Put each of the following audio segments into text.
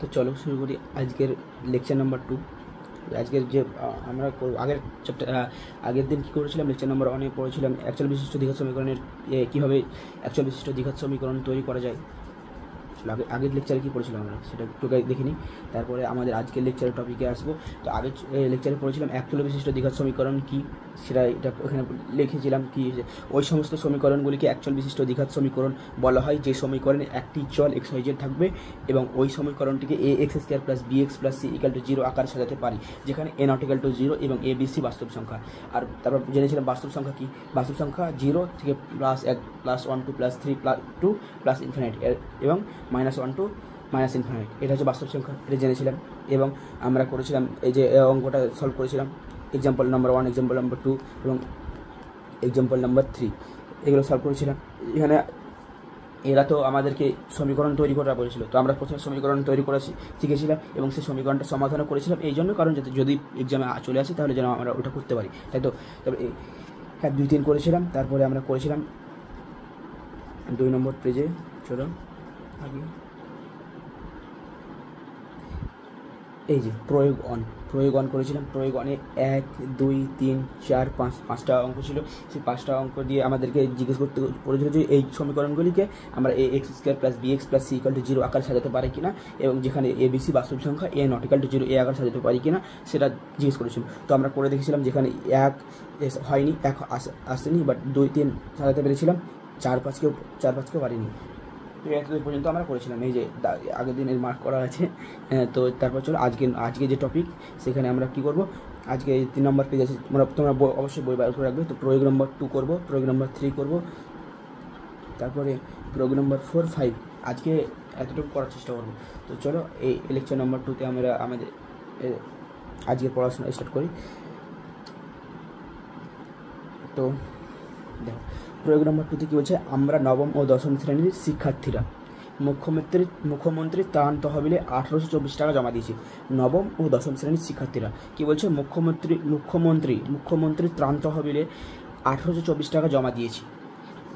তো চলো শুরু করি আজকের লেকচার নাম্বার 2। আজকের যে আমরা আগের চ্যাপ্টার আগের দিন কী করেছিলাম, লেকচার নাম্বার 1 পড়েছিলাম অ্যাকচুয়াল বিশিষ্ট দ্বিঘাত সমীকরণের কীভাবে অ্যাকচুয়াল বিশিষ্ট দ্বিঘাত সমীকরণ তৈরি করা যায়। আগের লেকচারে কী পড়েছিলাম আমরা সেটা একটু দেখিনি, তারপরে আমাদের আজকের লেকচারের টপিকে আসবো। তো আগের লেকচারে পড়েছিলাম অ্যাকচুয়াল বিশিষ্ট দ্বিঘাত সমীকরণ কী, সেটা এটা এখানে লিখেছিলাম কি ওই সমস্ত সমীকরণগুলিকে অ্যাকচুয়াল বিশিষ্ট দ্বিঘাত সমীকরণ বলা হয় যে সমীকরণে একটি চল এক্স ওয়াই জেড থাকবে এবং ওই সমীকরণটিকে a x square plus b x plus c equal to 0 আকার সাজাতে পারি, যেখানে এ নট ইকাল টু 0 এবং এ বি সি বাস্তব সংখ্যা। আর তারপর জেনেছিলাম বাস্তব সংখ্যা কী, বাস্তব সংখ্যা 0 থেকে +1 +1 2 +3 2 প্লাস ইনফিনিট এবং -1 টু মাইনাস ইনফিনিট, এটা হচ্ছে বাস্তব সংখ্যা, এটা জেনেছিলাম। এবং আমরা করেছিলাম এই যে অঙ্কটা সলভ করেছিলাম, এক্সাম্পল নাম্বার 1, এক্সাম্পল নাম্বার 2 এবং এক্সাম্পল নাম্বার 3, এগুলো সলভ করেছিলাম। এখানে এরা তো আমাদেরকে সমীকরণ তৈরি করা বলেছিল, তো আমরা প্রথমে সমীকরণ তৈরি করা শিখেছিলাম এবং সেই সমীকরণটা সমাধানও করেছিলাম এই জন্য, কারণ যদি এক্সামে চলে আসে তাহলে যেন আমরা ওটা করতে পারি, তাই তো। তবে হ্যাঁ 2, 3 করেছিলাম, তারপরে আমরা করেছিলাম 2 নম্বর পেজে, চলো আগে এই যে প্রয়োগ অন করেছিলাম। প্রয়োগ অনে 1, 2, 3, 4, 5 5টা অঙ্ক ছিল। সেই 5টা অঙ্ক দিয়ে আমাদেরকে জিজ্ঞেস করতে বলেছিল যে এই সমীকরণগুলিকে আমরা a x square plus b x plus c equal to 0 আকার সাজাতে পারি কিনা, এবং যেখানে এ বি সি বাস্তব সংখ্যা, এ নট ইকাল টু 0 এ আকার সাজাতে পারি কিনা সেটা জিজ্ঞেস করেছিল। তো আমরা করে দেখেছিলাম, যেখানে 1 হয়নি, 1 আসেনি, বাট 2, 3 সাজাতে পেরেছিলাম, 4, 5কেও পারিনি। তো এতদূর পর্যন্ত আমরা করেছিলাম, এই যে আগের দিনের মার্ক করা আছে। তো তারপর চলো আজকে যে টপিক, সেখানে আমরা কী করব, আজকে 3 নম্বর পেজ আছে, তোমরা অবশ্যই বই বার করে রাখবে। তো প্রয়োগ নম্বর 2 করব, প্রয়োগ নম্বর 3 করব, তারপরে প্রয়োগ নম্বর 4, 5 আজকে এতটুকু করার চেষ্টা করব। তো চলো এই লেকচার নম্বর 2তে আমরা আমাদের আজকে পড়াশোনা স্টার্ট করি। তো দেখো প্রয়োগ নম্বর 2তে কী বলছে, আমরা নবম ও দশম শ্রেণীর শিক্ষার্থীরা মুখ্যমন্ত্রী ত্রাণ তহবিলে 1824 টাকা জমা দিয়েছি। নবম ও দশম শ্রেণীর শিক্ষার্থীরা কী বলছে, মুখ্যমন্ত্রী ত্রাণ তহবিলে 1824 টাকা জমা দিয়েছি।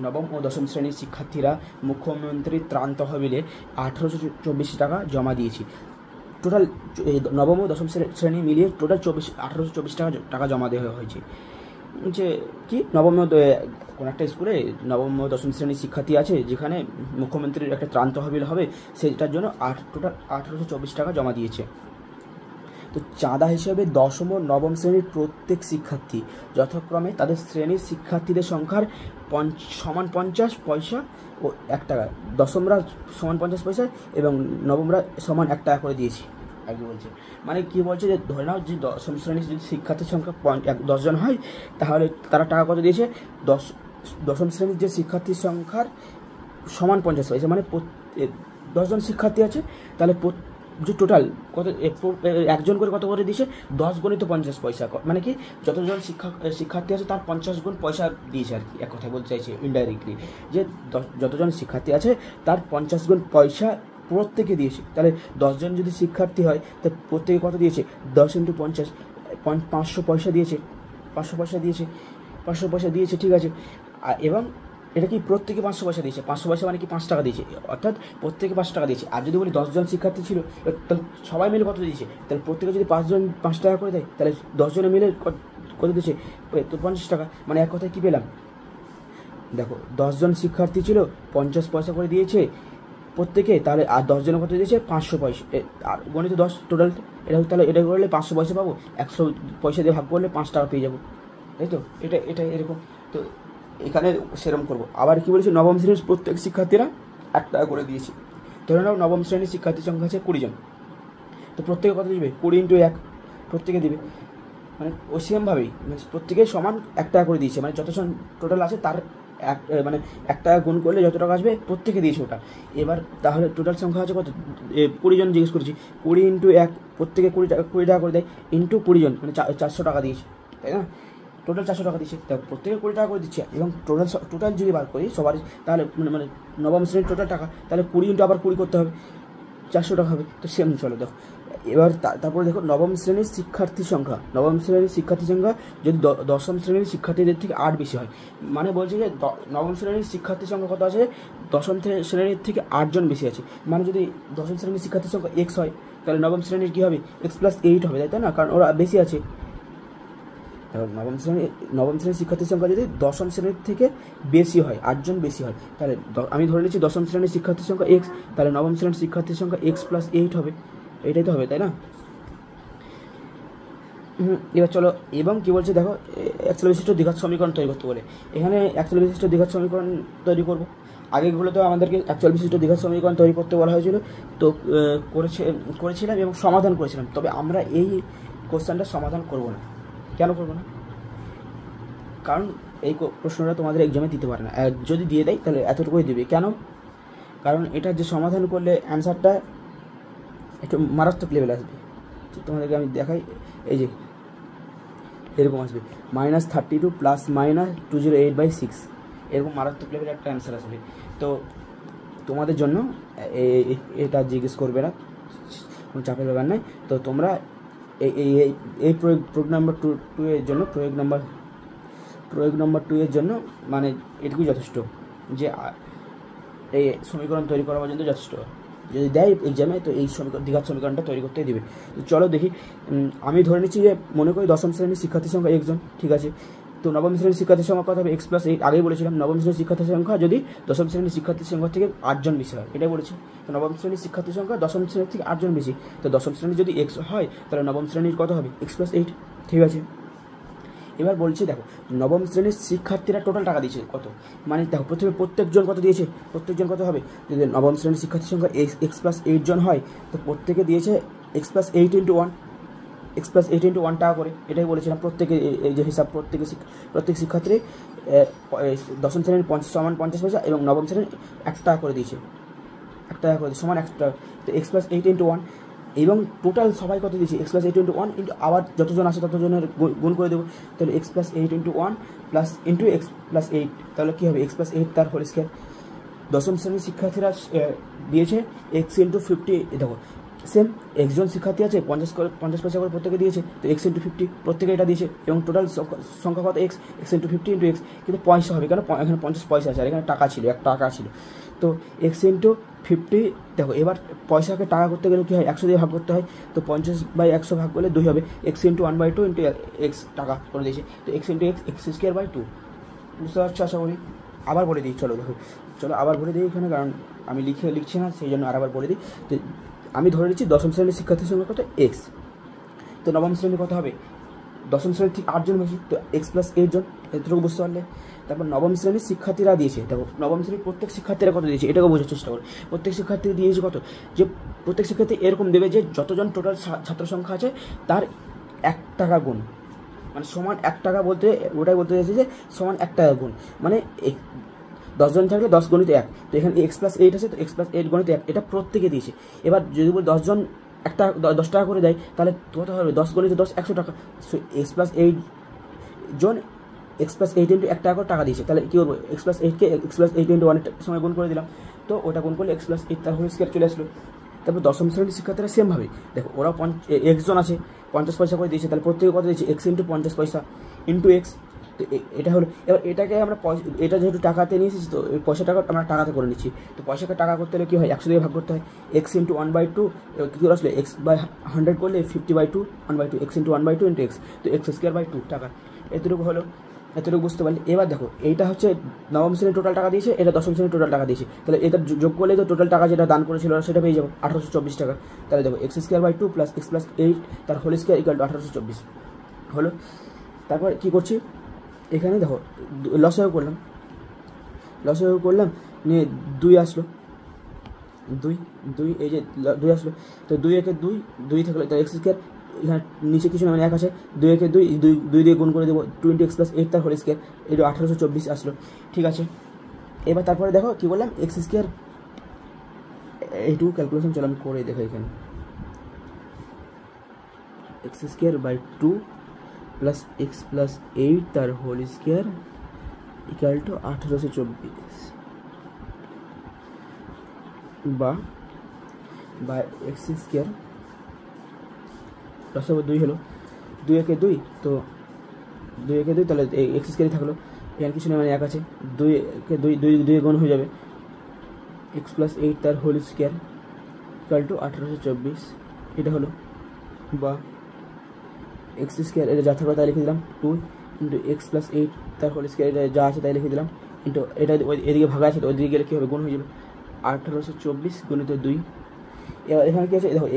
নবম ও দশম শ্রেণীর শিক্ষার্থীরা মুখ্যমন্ত্রী ত্রাণ তহবিলে 1824 টাকা জমা দিয়েছি। টোটাল নবম ও দশম শ্রেণী মিলিয়ে টোটাল 1824 টাকা জমা দেওয়া হয়েছে। যে কি নবম কোনো একটা স্কুলে নবম ও দশম শ্রেণীর শিক্ষার্থী আছে, যেখানে মুখ্যমন্ত্রীর একটা ত্রাণ তহবিল হবে, সেটার জন্য টোটাল 1824 টাকা জমা দিয়েছে। তো চাঁদা হিসেবে দশম ও নবম শ্রেণীর প্রত্যেক শিক্ষার্থী যথাক্রমে তাদের শ্রেণীর শিক্ষার্থীদের সংখ্যার সমান 50 পয়সা ও 1 টাকা, দশমরা সমান 50 পয়সা এবং নবমরা সমান 1 টাকা করে দিয়েছি। আগে বলছে মানে কী বলছে, যে ধরে নাও যে দশম শ্রেণীর যদি শিক্ষার্থীর সংখ্যা 10 জন হয়, তাহলে তারা টাকা কত দিয়েছে, দশম শ্রেণীর যে শিক্ষার্থীর সংখ্যার সমান 50 পয়সা, মানে 10 জন শিক্ষার্থী আছে, তাহলে যে টোটাল কত একজন করে কত করে দিয়েছে, 10 গুণিত 50 পয়সা, মানে কি যতজন শিক্ষার্থী আছে তার 50 গুণ পয়সা দিয়েছে আর কি, এক কথায় বলতে চাইছে ইনডাইরেক্টলি, যে যতজন শিক্ষার্থী আছে তার 50 গুণ পয়সা প্রত্যেকে দিয়েছে। তাহলে 10 জন যদি শিক্ষার্থী হয়, তা প্রত্যেকে কত দিয়েছে, 10 × 50 500 পয়সা দিয়েছে, 500 পয়সা দিয়েছে, ঠিক আছে। এবং এটা কি প্রত্যেকে 500 পয়সা দিয়েছে, 500 পয়সা মানে কি 5 টাকা দিয়েছে, অর্থাৎ প্রত্যেকে 5 টাকা দিয়েছে। আর যদি বলি 10 জন শিক্ষার্থী ছিল, তাহলে সবাই মিলে কত দিয়েছে, তাহলে প্রত্যেকে যদি 5 জন 5 টাকা করে দেয়, তাহলে 10 জনে মিলে কত দিয়েছে, তো 50 টাকা। মানে এক কথায় কী পেলাম, দেখো 10 জন শিক্ষার্থী ছিল, 50 পয়সা করে দিয়েছে প্রত্যেকে, তাহলে আর 10 জনের কত দিয়েছে, 500 পয়সা, আর গণিত 10 টোটাল, এটা তাহলে এটা করলে 500 পয়সা পাবো, 100 পয়সা দিয়ে ভাগ করলে 5 টাকা পেয়ে যাবো, তাই তো। এটা এরকম, তো এখানে সেরকম করবো। আবার কি বলেছে, নবম শ্রেণীর প্রত্যেক শিক্ষার্থীরা 1 টাকা করে দিয়েছে। ধরে নাও নবম শ্রেণীর শিক্ষার্থীর সংখ্যা আছে 20 জন, তো প্রত্যেকে কত দিবে, 20 × 1 প্রত্যেকে দিবে, মানে ওই সেমভাবেই মানে প্রত্যেকে সমান 1 টাকা করে দিয়েছে, মানে যতজন টোটাল আছে তার মানে 1 টাকা গুণ করলে যত টাকা আসবে প্রত্যেকে দিয়েছে ওটা। এবার তাহলে টোটাল সংখ্যা আছে কত, 20 জন জিজ্ঞেস করেছি, 20 × 1 প্রত্যেকে 20 টাকা করে দেয়, ইন্টু 20 জন মানে 400 টাকা দিয়েছে, তাই না। টোটাল 400 টাকা দিচ্ছে, তা প্রত্যেকে 20 টাকা করে দিচ্ছে। এবং টোটাল যদি বার করি সবারই, তাহলে মানে নবম শ্রেণীর টোটাল টাকা, তাহলে 20 × আবার 20 করতে হবে, 400 টাকা হবে। তো সেম চলো দেখো এবার তারপরে দেখো নবম শ্রেণীর শিক্ষার্থীর সংখ্যা যদি দশম শ্রেণীর শিক্ষার্থীদের থেকে 8 বেশি হয়, মানে বলছে যে নবম শ্রেণীর শিক্ষার্থীর সংখ্যা কত আছে, দশম শ্রেণীর থেকে 8 জন বেশি আছে। মানে যদি দশম শ্রেণীর শিক্ষার্থীর সংখ্যা x হয়, তাহলে নবম শ্রেণীর কী হবে, x+8 হবে, তাই না, কারণ ওরা বেশি আছে। নবম শ্রেণীর শিক্ষার্থীর সংখ্যা যদি দশম শ্রেণীর থেকে বেশি হয়, 8 জন বেশি হয়, তাহলে আমি ধরে নিচ্ছি দশম শ্রেণীর শিক্ষার্থীর সংখ্যা x, তাহলে নবম শ্রেণীর শিক্ষার্থীর সংখ্যা x+8 হবে, এটাই তো হবে, তাই না। এবার চলো, এবং কী বলছে দেখো, একচল বিশিষ্ট দ্বিঘাত সমীকরণ তৈরি করতে বলে। এখানে একচল বিশিষ্ট দ্বিঘাত সমীকরণ তৈরি করব। আগেগুলো তো আমাদেরকে একচল বিশিষ্ট দ্বিঘাত সমীকরণ তৈরি করতে বলা হয়েছিল, তো করেছিলাম এবং সমাধান করেছিলাম। তবে আমরা এই কোশ্চেনটা সমাধান করব না। কেন করব না? কারণ এই প্রশ্নটা তোমাদের এক্সামে দিতে পারে না, যদি দিয়ে দেয় তাহলে এতটুকুই দেবে। কেন? কারণ এটা যে সমাধান করলে অ্যান্সারটা একটু মারাত্মক লেভেল আসবে। তোমাদেরকে আমি দেখাই, এই যে এরকম আসবে -32 ± 208/6, এরকম মারাত্মক লেভেলের একটা অ্যান্সার আসবে। তো তোমাদের জন্য এটা জিজ্ঞেস করবে না, কোনো চাপের ব্যাপার নাই। তো তোমরা এই প্রয়োগ নাম্বার 2 এর জন্য প্রয়োগ নম্বর 2 এর জন্য মানে এটুকুই যথেষ্ট, যে এই সমীকরণ তৈরি করা পর্যন্ত যথেষ্ট। যদি দেয় এক্সামে তো এই দ্বিঘাত সমীকরণটা তৈরি করতেই দেবে। তো চলো দেখি, আমি ধরে নিচ্ছি যে মনে করি দশম শ্রেণীর শিক্ষার্থীর সংখ্যা 1 জন, ঠিক আছে। তো নবম শ্রেণীর শিক্ষার্থীর সংখ্যা কত হবে, x+8, আগেই বলেছিলাম। নবম শ্রেণীর শিক্ষার্থীর সংখ্যা যদি দশম শ্রেণীর শিক্ষার্থীর সংখ্যা থেকে 8 জন বেশি হয়, এটাই বলেছি। তো নবম শ্রেণীর শিক্ষার্থীর সংখ্যা দশম শ্রেণীর থেকে 8 জন বেশি, তো দশম শ্রেণীর যদি x হয়, তাহলে নবম শ্রেণীর কত হবে, x+8, ঠিক আছে। এবার বলছি দেখো, নবম শ্রেণীর শিক্ষার্থীরা টোটাল টাকা দিয়েছে কত, মানে দেখো প্রথমে প্রত্যেকজন কত দিয়েছে, প্রত্যেকজন কত হবে, যদি নবম শ্রেণীর শিক্ষার্থীর সংখ্যা x+8 জন হয়, তো প্রত্যেকে দিয়েছে x+8 × 1, x+8 × 1 টাকা করে, এটাই বলেছিলাম। প্রত্যেকে এই যে হিসাব, প্রত্যেক শিক্ষার্থী দশম শ্রেণীর সমান 50 পয়সা এবং নবম শ্রেণীর 1 টাকা করে দিয়েছে, 1 টাকা করে সমান 1 টাকা। তো x+8 × 1, এবং টোটাল সবাই কত দিয়েছে, x+8 × 1 ইন্টু আবার যতজন আসে ততজনের গুণ করে দেবো, তাহলে x+8 × 1 প্লাস ইন্টু x+8, তাহলে কী হবে, x+8 তার হোল স্কয়ার। দশম শ্রেণীর শিক্ষার্থীরা দিয়েছে x × 50, দেখো সেম একজন শিক্ষার্থী আছে 50 পয়সা করে প্রত্যেকে দিয়েছে, তো x × 50 প্রত্যেকে এটা দিয়েছে, এবং টোটাল সংখ্যা কত, x × 50 × x, কিন্তু পয়সা হবে কেন, এখানে 50 পয়সা আছে আর এখানে টাকা ছিল, 1 টাকা ছিল। তো x × 50, দেখো এবার পয়সাকে টাকা করতে গেলে কী হয়, 100 দিয়ে ভাগ করতে হয়, তো 50/100 ভাগ করলে 2 হবে, x × 1/2 × x টাকা করে দিয়েছে, তো x × x² 2, বুঝতে পারছো আশা করি। আবার বলে দিই, চলো আবার বলে দিই এখানে, কারণ আমি লিখছি না, সেই জন্য আবার বলে দিই। তো আমি ধরে নিচ্ছি দশম শ্রেণীর শিক্ষার্থীর সংখ্যা কত, x, তো নবম শ্রেণী কত হবে, দশম শ্রেণীর ঠিক 8 জন বেশি, তো x+8 জন, এতটুকু বুঝতে পারলে। তারপর নবম শ্রেণীর শিক্ষার্থীরা দিয়েছে, দেখো নবম শ্রেণীর প্রত্যেক শিক্ষার্থীরা কত দিয়েছে, এটাকে বোঝার চেষ্টা করো। প্রত্যেক শিক্ষার্থী দিয়েছে কত, যে প্রত্যেক শিক্ষার্থী এরকম দেবে যে যতজন টোটাল ছাত্র সংখ্যা আছে তার 1 টাকা গুণ, মানে সমান 1 টাকা বলতে ওটাই বলতে চাইছে যে সমান 1 টাকা গুণ, মানে 10 জন থাকলে 10 × 1, তো এখানে x+8 আছে, তো x+8 × 1, এটা প্রত্যেকে দিয়েছে। এবার যদি বলি 10 জন 10 টাকা করে দেয়, তাহলে কত হবে, 10 × 10 100 টাকা। সো x+8 জন x+8 × 1 টাকা করে টাকা দিয়েছে, তাহলে কী করবো, x+8কে x+8 × 1 এর সময় গুণ করে দিলাম, তো ওটা গুণ করলে x+8 তার হোল স্কয়ার চলে আসলো। তারপর দশম শ্রেণীর শিক্ষার্থীরা সেমভাবে, দেখো ওরা x জন আছে 50 পয়সা করে দিয়েছে, তাহলে প্রত্যেকে কত দিয়েছে, x × 50 পয়সা ইন্টু x, তো এটা হলো। এবার এটাকে আমরা এটা যেহেতু টাকাতে নিয়ে এসেছি, তো এই টাকা আমরা টাকাতে করে নিচ্ছি, তো পয়সাকে টাকা করতে হলে কী হয়, 100 দিয়ে ভাগ করতে হয়, x × 1/2, কী করে আসলে x/100 করলে 50/2, 1/2, x × 1/2 × x, তো x² 2 টাকা, এতটুকু হলো, এতটুকু বুঝতে পারলে। এবার দেখো এইটা হচ্ছে নবম শ্রেণীর টোটাল টাকা দিয়েছে, এটা দশম শ্রেণীর টোটাল টাকা দিয়েছে, তাহলে এটা যোগ করলে তো টোটাল টাকা যেটা দান করেছিল সেটা পেয়ে যাবো 1824 টাকা। তাহলে দেখো x² 2 প্লাস x+8 তার হোল স্কয়ার = 1824 হলো। তারপর কী করছি, এখানে দেখো লসাগু করলাম, নিয়ে 2 আসলো, 2 এই যে 2 আসলো, তো 2 একে 2 থাকলে তার x², এখানে নিচে কিছু মানে 1 আছে, 2 একে 2 দিয়ে গুণ করে দেবো, 2 × x+8 তার হোল স্কয়ার, এটা 1824 আসলো, ঠিক আছে। এবার তারপরে দেখো কী বললাম, x², এইটুকু ক্যালকুলেশন চলো আমি করে দেখো, এখানে x² 2 প্লাস x+8 তার হোল স্কয়ার = 1824, বা x² লসাগু 2 হলো, 2 একে 2, তো 2 একে 2, তাহলে এক্স স্কোয়ারই থাকলো, এখানে কিছু নেই মানে 1 আছে, 2 একে 2, 2 গুণ হয়ে যাবে, এক্স প্লাস 8 তার হোল স্কোয়ার ইকুয়াল টু 1824, এটা হলো। বা এক্স স্কোয়ার এটা যা থাকবে তাই লিখে দিলাম, 2 ইন্টু এক্স প্লাস 8 তার হোল স্কোয়ার, এটা যা আছে তাই লিখে দিলাম, ইন্টু এটা এদিকে ভাগা আছে তো ওইদিকে গেলে কী হবে, গুণ হয়ে যাবে, 1824 গুণিত 2। এবার এখানে কী আছে দেখো,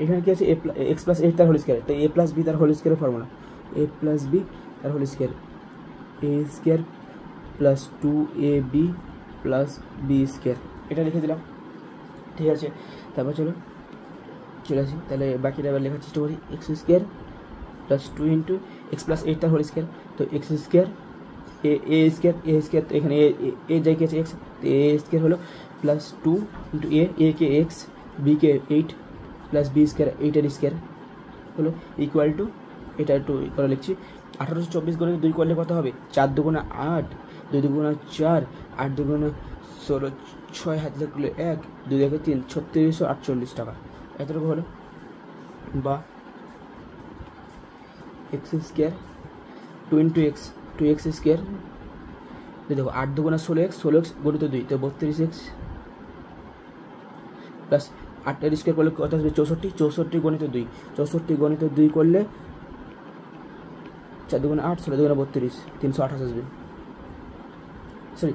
এখানে কী আছে, এক্স প্লাস 8 তার হোল স্কোয়ার, তো এ প্লাস বি তার হোল স্কোয়ারের ফর্মুলা, এ প্লাস বি তার whole square, a square plus 2ab plus b square, এটা লিখে দিলাম। ঠিক আছে, তারপর চলে আসি, তাহলে বাকিটা এবার লেখার চেষ্টা করি। X square plus 2 into x plus 8 তার হোল স্কোয়ার, তো এক্স স্কোয়ার এ স্কোয়ার, তো এখানে এ যাই কি আছে এক্স, তো এ স্কোয়ার হলো প্লাস 2 ইন্টু এ কে এক্স, বি কে 8 প্লাস বি স্কোয়ার 8 স্কোয়ার হলো ইকুয়াল টু, এটা একটু করে লিখছি, 1824 গুণে 2 করলে কত হবে, 4 দুগুণে 8, 2 দুগুণে 4, 8 দুগুণে 16, 6 হাতে থাকলে 1, 2 দেখে 3, 3648 টাকা, এতটুকু হলো। বা x square 2 into x, 2x square, দেখো 8 দুগুণে 16x, 16x গুণিত 2, তো 32x প্লাস 8 স্কোয়ার করলে কত আসবে, 64, 64 গুণিত 2, 64 গুণিত 2 করলে 4 দুগুণে 8, 16 দুগুণে 32, 328 আসবে, সরি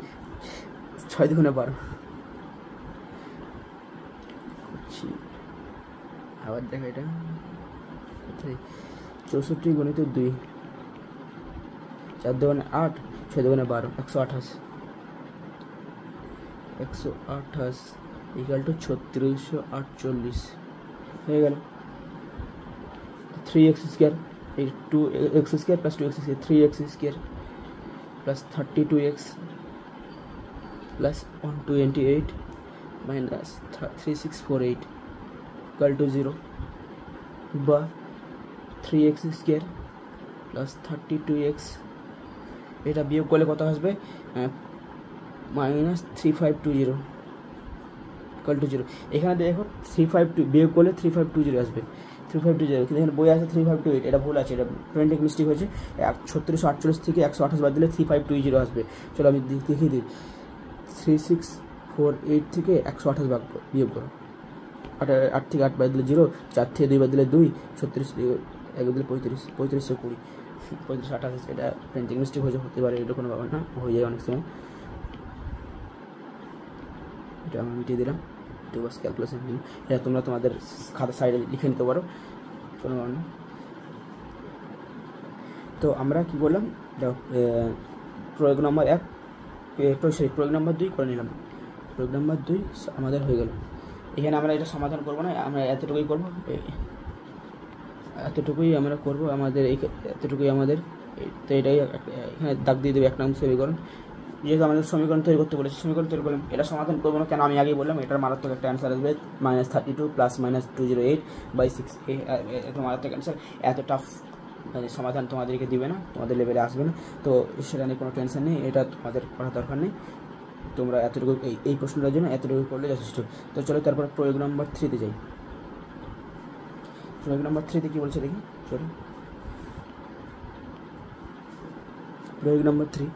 6 দুগুণে 12, আবার দেখা এটা 64 গুণিত 2, 4 দুগুণে 8, 6 দুগুণে 12, 128, 128 ইকুয়াল টু 3648 হয়ে গেল। 3x স্কোয়ার, এই 2x square plus 2x square, 3x square plus 32x plus 128 minus 3648 equal to 0। বা 3x স্কোয়ার প্লাস 32x, এটা বিয়োগ করলে কত আসবে, মাইনাস 3520 ইকুয়াল টু 0। এখানে দেখো 352 বিয়োগ করলে 3520 আসবে, 3520, কিন্তু এখানে বই আছে 3528, এটা ভুল আছে, এটা প্রিন্টিং মিস্টেক হয়েছে, 3648 থেকে 128 বাদ দিলে 3520 আসবে। চলো আমি দেখিয়ে দিই, 3648 থেকে 128 বিয়োগ করো, 8 থেকে 8 বাদ দিলে 0, 4 থেকে 2 বাদ দিলে 2, 36 1 দিলে 35, 35 20, 35 28, এটা প্রিন্টিং মিস্টেক হতে পারে, এটা কোনো ব্যাপার না, হয়ে যায় অনেক সময়। এটা আমি মিটিয়ে দিলাম, এটা বাস ক্যালকুলেশন, এটা তোমরা তোমাদের খাতা সাইডে লিখে নিতে পারো, কোনো ব্যাপার না। তো আমরা কী করলাম, প্রয়োগ নম্বর 1, প্রয়োগ নম্বর 2 করে নিলাম, প্রয়োগ নম্বর 2 আমাদের হয়ে গেল। এখানে আমরা এটা সমাধান করবো না, আমরা এতটুকুই করবো, এতটুকুই আমরা করবো, আমাদের এতটুকুই আমাদের, তো এটাই এখানে দাগ দিয়ে দেবে 1 নং সমীকরণ, যেহেতু আমাদের সমীকরণ তৈরি করতে বলেছে, সমীকরণ তৈরি করলাম, এটা সমাধান করবো না কেন, আমি আগেই বললাম এটার মারাত্মক একটা অ্যান্সার আসবে, -32 প্লাস -208/6, এটা মারাত্মক অ্যান্সার, এত টাফ মানে সমাধান তোমাদেরকে দিবে না, তোমাদের লেভেলে আসবে না, তো সেটা নিয়ে কোনো টেনশন নেই, এটা তোমাদের করার দরকার নেই, তোমরা এতটুকু এই প্রশ্নটার জন্য এতটুকু করলে যথেষ্ট। তো চলো তারপর প্রয়োগ নম্বর 3-তে যাই। প্রয়োগ নম্বর 3-তে কী বলছে দেখি, চলো প্রয়োগ নম্বর 3,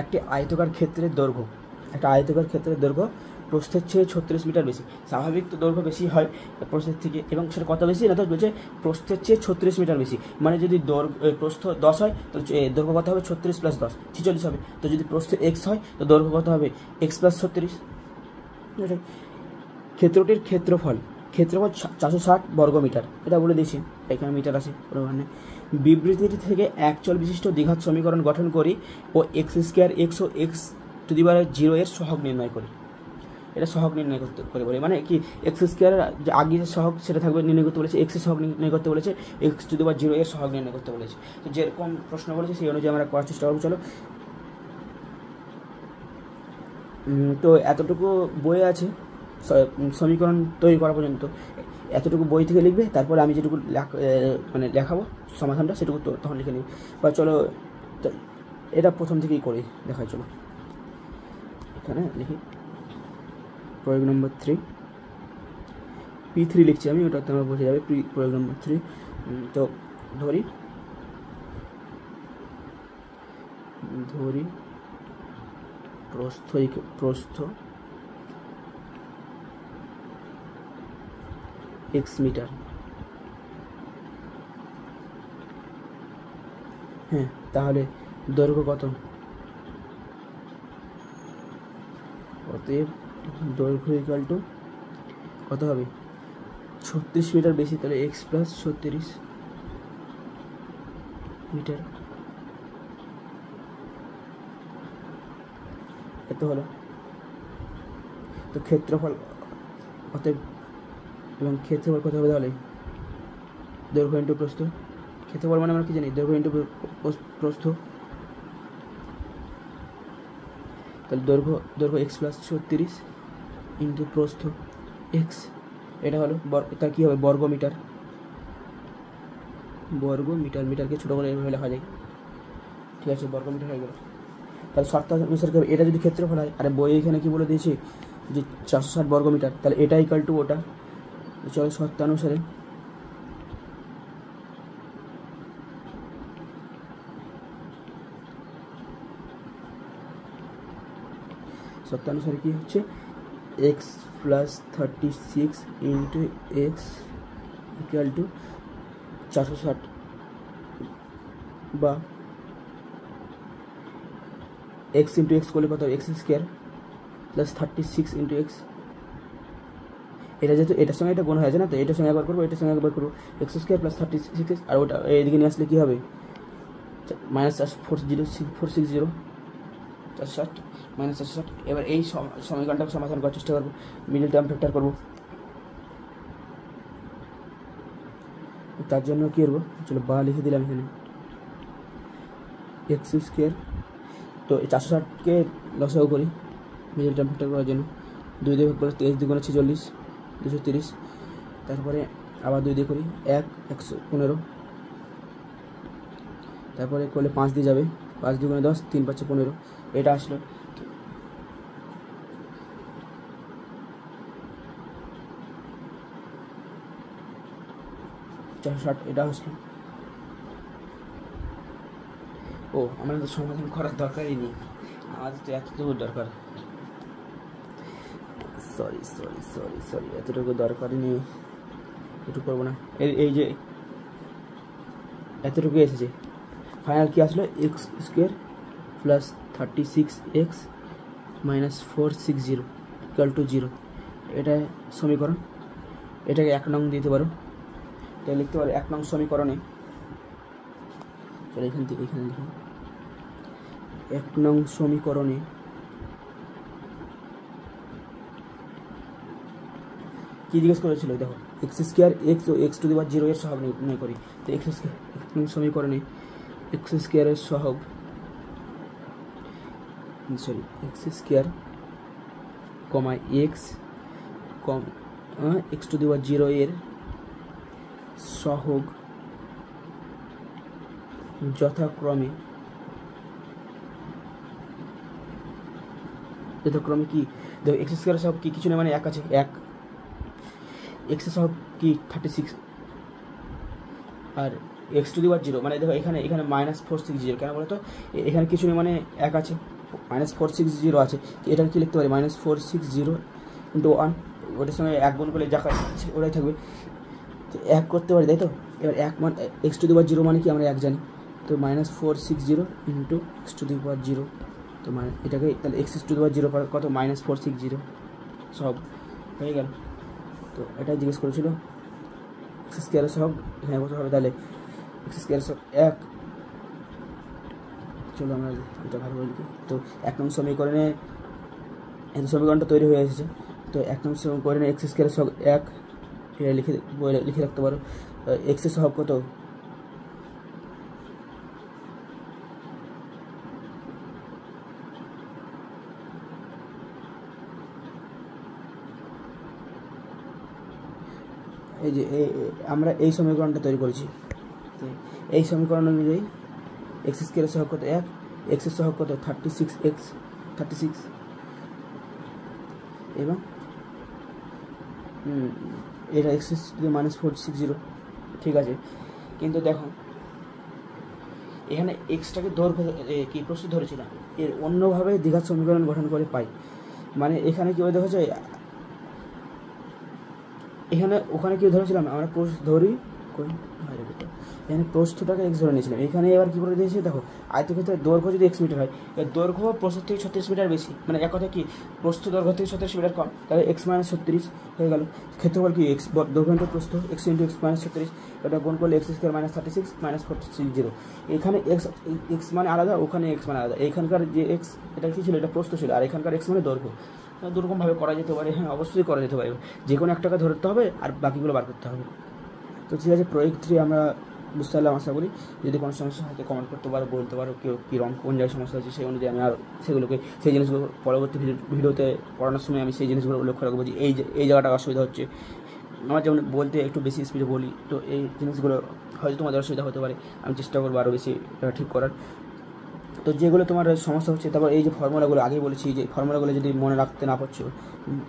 একটি আয়তকার ক্ষেত্রের দৈর্ঘ্য প্রস্থের চেয়ে 36 মিটার বেশি, স্বাভাবিক তো দৈর্ঘ্য বেশি হয় প্রস্থের থেকে, এবং সেটা কত বেশি না, তো বলছে প্রস্থের চেয়ে 36 মিটার বেশি, মানে যদি প্রস্থ 10 হয় তো দৈর্ঘ্য কত হবে, 36 + 10 46 হবে, তো যদি প্রস্থ x হয় তো দৈর্ঘ্য কত হবে, x + 36। ক্ষেত্রটির ক্ষেত্রফল 460 বর্গমিটার, এটা বলে দিয়েছি, এখানে মিটার আছে ওখানে। বিবৃতিটি থেকে একচল বিশিষ্ট দ্বিঘাত সমীকরণ গঠন করি ও x² x ও x⁻0 এর সহগ নির্ণয় করি। এটা সহগ নির্ণয় করে বলে, মানে কি x² যে আগে যে সহগ সেটা থাকবে নির্ণয় করতে বলেছে, x এর সহগ নির্ণয় করতে বলেছে, x⁻0 এর সহগ নির্ণয় করতে বলেছে। তো যেরকম প্রশ্ন বলেছে সেই অনুযায়ী আমরা করার চেষ্টা করবো। চলো, তো এতটুকু বই আছে সমীকরণ তৈরি করা পর্যন্ত, এতটুকু বই থেকে লিখবে, তারপরে আমি যেটুকু মানে লেখাবো সমাধানটা সেটুকু তখন লিখে নিবে। বা চলো এটা প্রথম থেকেই করে দেখাই, চলো এখানে লিখি প্রয়োগ নম্বর 3, P3 লিখছি আমি, ওটা তোমার বোঝা যাবে প্রয়োগ নম্বর 3। তো ধরি প্রস্থ x মিটার। হ্যাঁ, তাহলে দৈর্ঘ্য কত? অতএব দৈর্ঘ্য ইকুয়াল টু কত হবে? 36 মিটার বেশি, তাহলে x প্লাস 36 মিটার। এত হলো। তো ক্ষেত্রফল অতএব, এবং ক্ষেত্রফল কত হবে তাহলে? দৈর্ঘ্য ইন্টু প্রস্থ। ক্ষেত্রফল মানে আমরা কি জানি? দৈর্ঘ্য ইন্টু প্রস্থ। তাহলে দৈর্ঘ্য x প্লাস 36 ইন্টু প্রস্থ x, এটা হলো তা কী হবে? বর্গ মিটার। মিটারকে ছোটো করে এভাবে লেখা যায়, ঠিক আছে? বর্গ মিটার হয়ে গেল। তাহলে শর্ত অনুসারে এটা যদি ক্ষেত্রফল হয়, আরে বই এখানে কি বলে দিয়েছে যে 460 বর্গ মিটার, তাহলে এটা ইকুয়াল টু ওটা। চলো শর্তানুসারে কি হচ্ছে? x plus 36 into x equal to 460, বা x ইন্টু এক্স করলে কত হবে? x square plus 36 into x. এটা যেহেতু এটার সঙ্গে এটা গুণ হয়ে আছে না, তো এটার সঙ্গে একবার করবো, এটার সঙ্গে একবার করবো। এক্স স্কোয়ার প্লাস 36, আর ওটা এইদিকে নিয়ে আসলে কী হবে? Minus 460 460 minus 460। এবার এই সমীকরণটাকে সমাধান করার চেষ্টা করবো, মিডল টার্ম ফ্যাক্টর করবো। তার জন্য কী করবো? চলো বা লিখে দিলাম এখানে এক্স স্কোয়ার। তো এই 460কে লসাগু করি মিডল টার্ম ফ্যাক্টর করার জন্য। 2 দিয়ে ভাগ করে 23 2 × 40 230, তারপরে আবার 2 দিয়ে করি 115, তারপরে করলে 5 দিয়ে যাবে, 5 2 × 10 3 5 15, এটা আসলো। এটা আসলো। ও, আমাদের তো সমাধান করার দরকারই নেই, আমাদের তো এতটুকু দরকার। সরি এতটুকু দরকারই নেই, একটু করবো না। এই যে এতটুকু এসেছে, ফাইনাল কি আসলো? X square plus 36x minus 460 equal to 0। এটা সমীকরণ, এটাকে 1 নং দিতে পারো, এটা লিখতে পারো 1 নং সমীকরণে। চলো এখান থেকে এখানে লিখি 1 নং সমীকরণে কী জিজ্ঞেস করেছিল? দেখো এক্স স্কোয়ার এক্স ও x টু দি পাওয়ার 0 এর সহগ নির্ণয় করি। তো এক্স স্কোয়ার 1 নং সমীকরণে এক্স স্কোয়ারের সহগ, x square comma x to the power 0 এর সহগ যথাক্রমে কি? দেখো এক্স স্কোয়ারের সহগ কি? কিছু না, মানে 1 আছে, 1। এক্সের সহগ কি? 36, আর এক্স টু দি পাওয়ার 0 মানে দেখো এখানে মাইনাস 460, কেন বলো তো? এখানে কিছু নেই, মানে 1 আছে, মাইনাস 460 আছে। এটা কি লিখতে পারি? মাইনাস 460 ইন্টু 1, ওটার সঙ্গে 1 গুণ করলে যা আছে ওটাই থাকবে, তো 1 করতে পারি, তাই তো? এবার 1 মানে এক্স টু দি পাওয়ার 0 মানে কি আমরা 1 জানি, তো minus 460 into x to the power 0, তো মানে এটাকে তাহলে এক্স টু দি পাওয়ার 0 কত? মাইনাস 460, সব হয়ে গেল। তো এটাই জিজ্ঞেস করেছিল এক্স স্কোয়ারের সহগ, হ্যাঁ কত হবে? তাহলে এক্স স্কোয়ারের সহগ 1। চলো আমরা এটা ভালো করে লিখি। তো 1 নং সমীকরণে এই সমীকরণটা তৈরি হয়ে এসেছে। তো 1 নং সমীকরণে এক্স স্কোয়ারের সহগ 1, এটা লিখে রাখতে পারো। এক্সের সহগ কত? এই যে আমরা এই সমীকরণটা তৈরি করেছি, এই সমীকরণ অনুযায়ী এক্স স্কোয়ারের সহগ কত? 1, এক্সের সহগ কত? 36, এবং এটা x⁻460, ঠিক আছে। কিন্তু দেখো এখানে এক্সটাকে দৈর্ঘ্য কি প্রস্থ ধরেছিলাম, এর অন্যভাবে দ্বিঘাত সমীকরণ গঠন করে পাই। মানে এখানে কীভাবে দেখা যায়, এখানে ওখানে কী ধরেছিলাম আমরা প্রস্থ ধরি এখানে প্রস্থটাকে এক্স ধরে নিয়েছিলাম, এখানে এবার কী করে দিয়েছে দেখো, আয়তক্ষেত্রের দৈর্ঘ্য যদি x মিটার হয়, এর দৈর্ঘ্য প্রস্থ থেকে 36 মিটার বেশি, মানে এক কথা কি প্রস্থ দৈর্ঘ্য থেকে 36 মিটার কম, তাহলে x-36 হয়ে গেল। ক্ষেত্রফল কি এক্স দৈর্ঘ্য ইন্টু প্রস্থ, এক্স ইন্টু x-36, এটা গুণ করলে x² -36 -460। এখানে এক্স মানে আলাদা, ওখানে এক্স মানে আলাদা। এখানকার যে এক্স এটা কী ছিল, এটা প্রস্থ ছিল, আর এখানকার এক্স মানে দৈর্ঘ্য। দুরকমভাবে করা যেতে পারে, হ্যাঁ অবশ্যই করা যেতে পারে, যে কোনো একটাকে ধরতে হবে আর বাকিগুলো বার করতে হবে। তো ঠিক আছে, প্রয়োগ 3 আমরা বুঝতে পারলাম আশা করি। যদি কোনো সমস্যা হয়তো কমেন্ট করতে পারো, বলতে পারো কেউ কীরকম কোন জায়গায় সমস্যা হচ্ছে, সেই অনুযায়ী আমি আর সেগুলোকে সেই জিনিসগুলো পরবর্তী ভিডিওতে পড়ানোর সময় আমি সেই জিনিসগুলো লক্ষ্য রাখবো যে এই জায়গাটা অসুবিধা হচ্ছে। আমার যেমন বলতে একটু বেশি স্পিডে বলি, তো এই জিনিসগুলো হয়তো তোমাদের অসুবিধা হতে পারে, আমি চেষ্টা করবো আরও বেশি ঠিক করার। তো যেগুলো তোমার সমস্যা হচ্ছে, তারপর এই যে ফর্মুলাগুলো আগেই বলেছি, যে ফর্মুলাগুলো যদি মনে রাখতে না পারছো,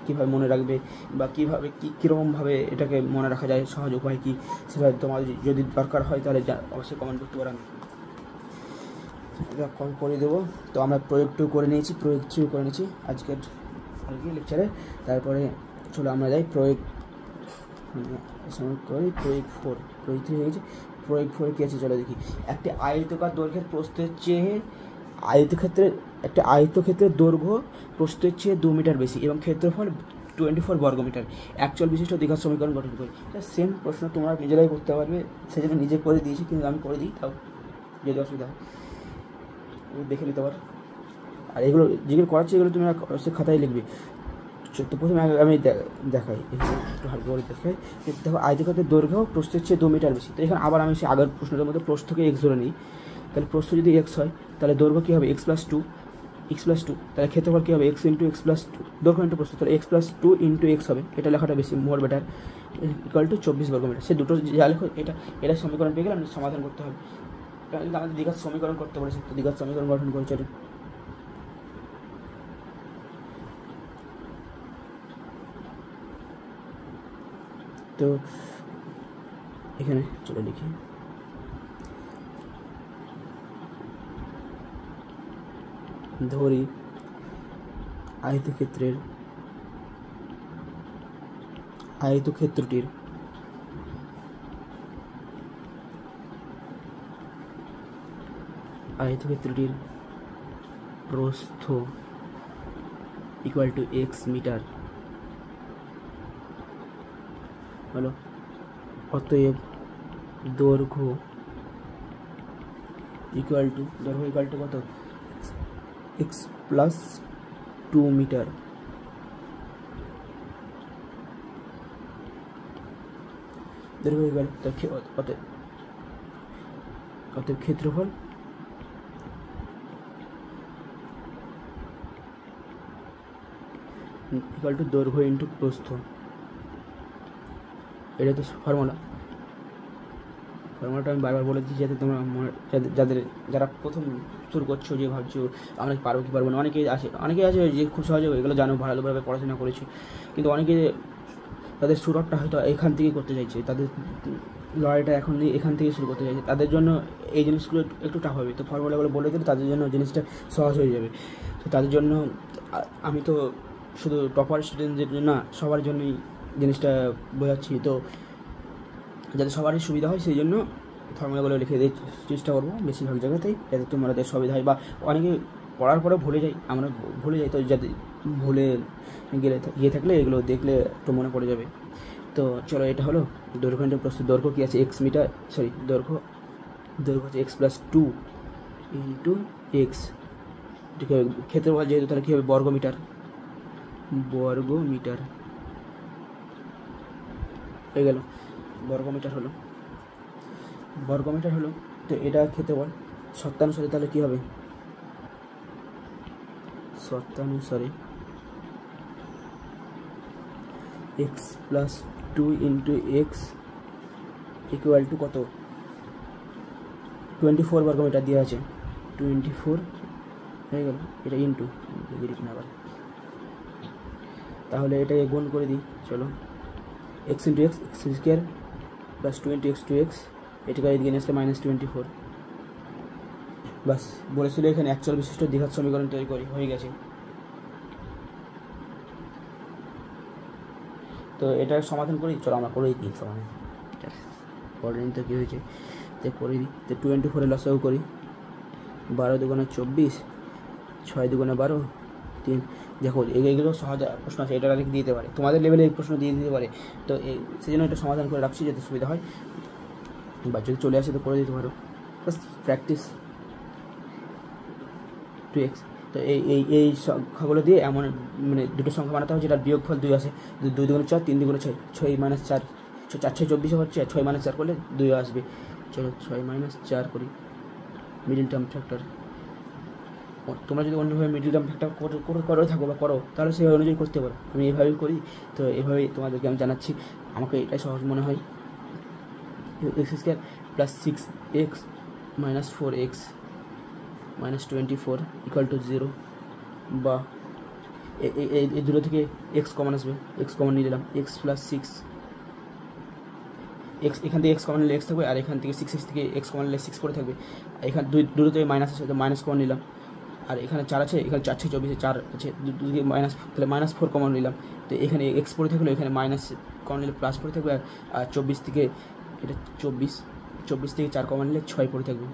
কীভাবে মনে রাখবে বা কীভাবে কীরকমভাবে এটাকে মনে রাখা যায়, সহজ উপায় কী, সেটা তোমার যদি দরকার হয় তাহলে অবশ্যই কমেন্ট করতে পারো, আমি এটা করে দেবো। তো আমরা প্রয়োগ 2 করে নিয়েছি, প্রয়োগ 3 করে নিয়েছি আজকের লেকচারে। তারপরে চলো আমরা যাই প্রয়োগ করি, প্রয়োগ 4, প্রয়োগ 3 হয়ে গেছে, প্রয়োগ 4 কী আছে চলো দেখি। একটি আয়তকার দৈর্ঘ্যের প্রস্থের চেয়ে একটা আয়তক্ষেত্রের দৈর্ঘ্য প্রস্থের চেয়ে 2 মিটার বেশি এবং ক্ষেত্রফল 24 বর্গমিটার, একচল বিশিষ্ট দ্বিঘাত সমীকরণ গঠন করি। এটা সেম প্রশ্ন তোমরা নিজেরাই করতে পারবে, সেজন্য নিজে করে দিয়েছি, কিন্তু আমি করে দিই, তাও যদি অসুবিধা হয় দেখে নিতে পারো। আর এগুলো যেগুলো করাচ্ছি এগুলো তুমি অবশ্যই খাতায় লিখবে। তো প্রথমে আমি দেখাই, একটু হালকা করে দেখাই। দেখো আয়তক্ষেত্রের দৈর্ঘ্য প্রস্থের চেয়ে 2 মিটার বেশি। তো এখানে আবার আমি সেই আগের প্রশ্নটার মধ্যে প্রস্থকে এক্স ধরে নিই, তাহলে প্রস্থ যদি এক্স হয় তাহলে দৈর্ঘ্য কী হবে x+2, তাহলে ক্ষেত্রফল কী হবে x ইন্টু x+2, দৈর্ঘ্য ইন্টু প্রস্থ, তাহলে x+2 ইন্টু এক্স হবে, এটা লেখাটা বেশি মোর বেটার, ইকুয়াল টু 24 বর্গমিটার। সে দুটো যা লেখো এটা সমীকরণ পেয়ে গেলে সমাধান করতে হবে। আমাদের দ্বিঘাত সমীকরণ করতে বলেছে, তো দ্বিঘাত সমীকরণ গঠন করেছে। তো এখানে চলে লিখি, ধরি আয়তক্ষেত্রটির প্রস্থ ইকুয়াল টু এক্স মিটার হলো, অতএব দৈর্ঘ্য ইকুয়াল টু কত, x+2 মিটার। দৈর্ঘ্য ইকুয়াল অতএব ক্ষেত্রফল ইকুয়াল টু দৈর্ঘ্য ইন্টু প্রস্থ। এটা তো ফর্মুলাটা আমি বারবার বলে দিচ্ছি, যাতে তোমরা যারা প্রথম শুরু করছো, যে ভাবছো আমরা পারবো কি পারবো না, অনেকেই আছে যে খুব সহজে এগুলো জানো, ভালোভাবে পড়াশোনা করেছি, কিন্তু অনেকে তাদের শুরুটা হয়তো এখান থেকেই করতে চাইছে, তাদের লড়াইটা এখন এখান থেকেই শুরু করতে চাইছে, তাদের জন্য এই জিনিসগুলো একটু টাফ হবে। তো ফর্মুলাগুলো বলে দিলে তাদের জন্য জিনিসটা সহজ হয়ে যাবে। তো তাদের জন্য আমি তো শুধু টপার স্টুডেন্টদের জন্য না, সবার জন্যই জিনিসটা বোঝাচ্ছি, তো যাতে সবারই সুবিধা হয় সেই জন্য ফর্মুলাগুলো লিখে দিয়ে চেষ্টা করবো বেশিরভাগ জায়গাতেই, যাতে তোমাদের সুবিধা হয়। বা অনেকে পড়ার পরে ভুলে যাই, আমরা ভুলে যাই, তো যাতে ভুলে গিয়ে থাকলে এগুলো দেখলে একটু মনে পড়ে যাবে। তো চলো, এটা হলো দৈর্ঘ্য ইন্টু প্রস্থ। দৈর্ঘ্য কী আছে এক্স মিটার, দৈর্ঘ্য হচ্ছে x+2 ইন্টু এক্স, ঠিক আছে। ক্ষেত্রফল যেহেতু তাহলে কী হবে বর্গমিটার হয়ে গেল, বর্গমিটার হলো। তো এটা ক্ষেত্রফল শর্তানুসারে তাহলে কী হবে, x+2 into x equal to কত, 24 বর্গমিটার দেওয়া আছে, 24 হয়ে গেল। এটা ইন্টু আবার, তাহলে এটাকে গুণ করে দিই, চলো x into x x square plus 20x two x, এটাকে এদিকে নিয়ে আসলে -24। বাস বলেছিল এখানে অ্যাকচুয়াল বিশিষ্ট দ্বিঘাত সমীকরণ তৈরি করি, হয়ে গেছে। তো এটার সমাধান করি, চলো আমরা করেই দিই সমাধান। পরের দিন তো কী হয়েছে তো করে দিই। তো 24 লসাগু করি, 12 দুগুণে 24, 6 দুগুণে 12, 3। দেখো এইগুলো সহজ প্রশ্ন আছে, এটা দিতে দিতে পারে, তোমাদের লেভেলে এই প্রশ্ন দিয়ে দিতে পারে। তো সেই জন্য এটা সমাধান করে রাখছি যাতে সুবিধা হয়, বা যদি চলে আসে তো করে দিতে পারো, বাস প্র্যাকটিস। 2x। তো এই সংখ্যাগুলো দিয়ে এমন মানে দুটো সংখ্যা বানাতে হবে যেটা বিয়োগফল 2 আসে। 2 দুগুণে 4, 3 দুগুণে 6, 6 - 4, 4 6 24 হচ্ছে, 6 - 4 করলে 2 আসবে। চলো 6 - 4 করি, মিডিল টার্ম ফ্যাক্টর। তোমরা যদি অন্যভাবে মিডিল টার্ম ফ্যাক্টর করে থাকো বা করো, তাহলে সেই অনুযায়ী করতে পারো। আমি এভাবেই করি, তো এভাবেই তোমাদেরকে আমি জানাচ্ছি, আমাকে এটাই সহজ মনে হয়। x² plus 6x minus 4x minus 24 equal to 0, বা এই দুটো থেকে x কমন আসবে, x কমন নিয়ে নিলাম, x প্লাস 6, x এখান থেকে x কমন নিলে x থাকবে, আর এখান থেকে 6x থেকে x কমন নিলে 6 পড়ে থাকবে। এখানে দুটো থেকে মাইনাস আছে, তো মাইনাস কমন নিলাম, আর এখানে 4 আছে, এখানে 4 6 24 4 আছে, দুদিকে মাইনাস, তাহলে -4 কমন নিলাম। তো এখানে x পড়ে থাকলো, এখানে মাইনাস কমন নিলে প্লাস পড়ে থাকবে, আর 24 থেকে এটা 24 থেকে 4 কমন নিলে 6 পড়ে থাকবে,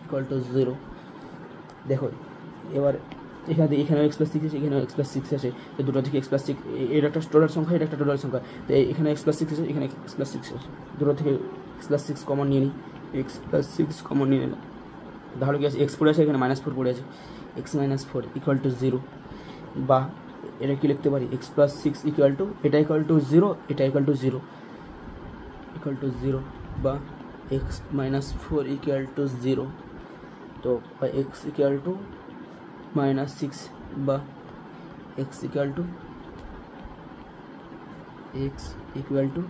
ইকুয়াল টু 0। দেখো এবার এখানেও x প্লাস 6 আছে, এখানেও x প্লাস 6 আছে, তো দুটো থেকে x প্লাস 6, এটা একটা টোটাল সংখ্যা, এটা একটা টোটাল সংখ্যা। তো এখানে x প্লাস 6 আছে, এখানে x প্লাস 6 আছে, দুটো থেকে x প্লাস 6 কমন নিয়ে নিই, x প্লাস 6 কমন নিয়ে নিলাম, তাহলে কি আছে, x পড়ে আছে, এখানে -4 পড়ে আছে, x - 4 ইকুয়াল টু 0, বা এটা কি লিখতে পারি, x প্লাস 6 ইকুয়াল টু, এটা ইকুয়াল টু 0, এটা ইকুয়াল টু 0, ইকুয়াল টু 0, বা x - 4 ইকুয়াল টু 0। তো x ইকুয়াল টু -6, বা x ইকুয়াল টু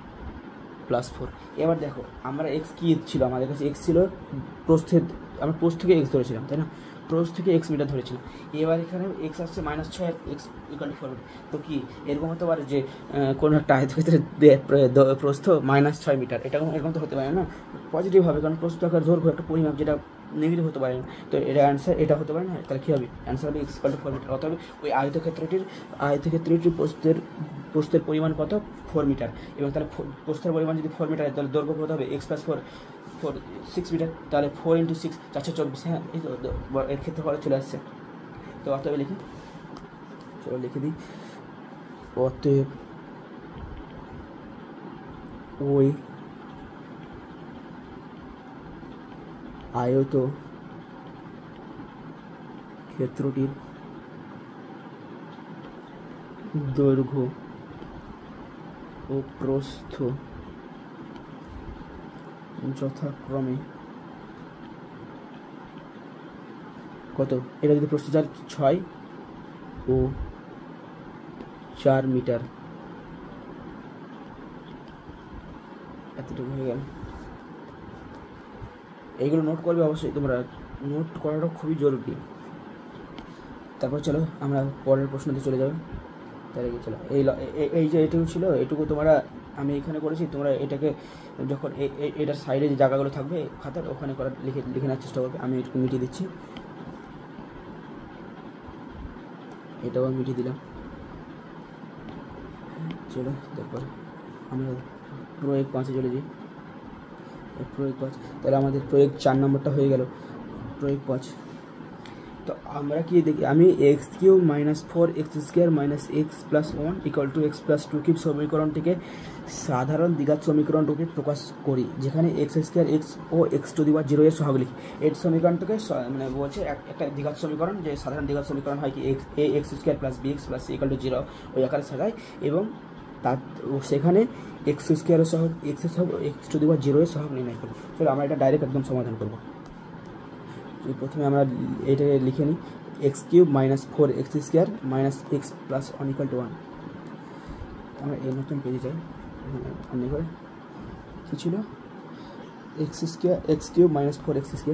+4। এবার দেখো আমরা x কী ছিল, আমাদের কাছে x ছিল প্রস্থের, আমরা প্রস্থ থেকে x ধরেছিলাম, তাই না, প্রস্থ থেকে x মিটার ধরেছিলাম। এবার এখানে x আসছে -6 আর x ইকুয়াল টু 4। তো কি এরকম হতে পারে যে কোনো একটা আয়তক্ষেত্রের প্রস্থ -6 মিটার, এরকম তো হতে পারে না, পজিটিভ হবে, কারণ প্রস্থ আকার দৈর্ঘ্য একটা পরিমাপ, যেটা নেগেটিভ হতে পারে না। তো এটা অ্যান্সার, এটা হতে পারে না, তাহলে কী হবে, অ্যান্সার হবে x ইকুয়াল টু 4 মিটার। অতএব ওই আয়তক্ষেত্রটির প্রস্থের পরিমাণ কত, 4 মিটার, এবং তাহলে প্রস্থের পরিমাণ যদি 4 মিটার, তাহলে দৈর্ঘ্য কত হবে, x + 4 6 মিটার, তাহলে 4 × 6 424। হ্যাঁ, এই তো এর ক্ষেত্রে পরে চলে আসছে। তো অতএব লিখি, চলো লিখে দিই, অতএব ওই আয়ত ক্ষেত্রটির দৈর্ঘ্য ও প্রস্থ যথাক্রমে কত, এটা যদি প্রস্থ 6 ও 4 মিটার, এতটুকু হয়ে গেল। এইগুলো নোট করবে অবশ্যই, তোমরা নোট করাটা খুবই জরুরি। তারপর চলো আমরা পরের প্রশ্নতে চলে যাবো। তার আগে চলো এই যে এটুকু ছিল, এটুকু তোমরা আমি এখানে করেছি, তোমরা এটাকে যখন এটার সাইডে যে জায়গাগুলো থাকবে খাতার, ওখানে লিখে নেওয়ার চেষ্টা করবে। আমি একটু মিটিয়ে দিচ্ছি, এটাও আমি মিটিয়ে দিলাম। চলো তারপর আমরা প্রয়োগ 5-এ চলে যাই। প্রয়োগ 5, তাহলে আমাদের প্রয়োগ 4 নম্বরটা হয়ে গেল, প্রয়োগ 5। তো আমরা কি দেখি, আমি x³ - 4x² - x + 1 = x + 2³ সমীকরণটিকে সাধারণ দ্বিঘাত সমীকরণ রূপে প্রকাশ করি, যেখানে x² x ও x⁴ এর সহগ লিখি। এই সমীকরণটাকে মানে বলছে একটা দ্বিঘাত সমীকরণ, যে সাধারণ দ্বিঘাত সমীকরণ হয় কি ax² + bx + c = 0 ওই আকারে সাজায়, এবং তার সেখানে x² এর সহগ, x এর সহগ, x⁴ এর সহগ নির্ণয় করি। চলো আমরা এটা ডাইরেক্ট একদম সমাধান করবো। প্রথমে আমরা এটাকে লিখে নিই, x³ - 4x² - x + 1 = 1। আমরা এই নতুন পেজে যাই, এখানে করে কী ছিল, x³ - 4x² x³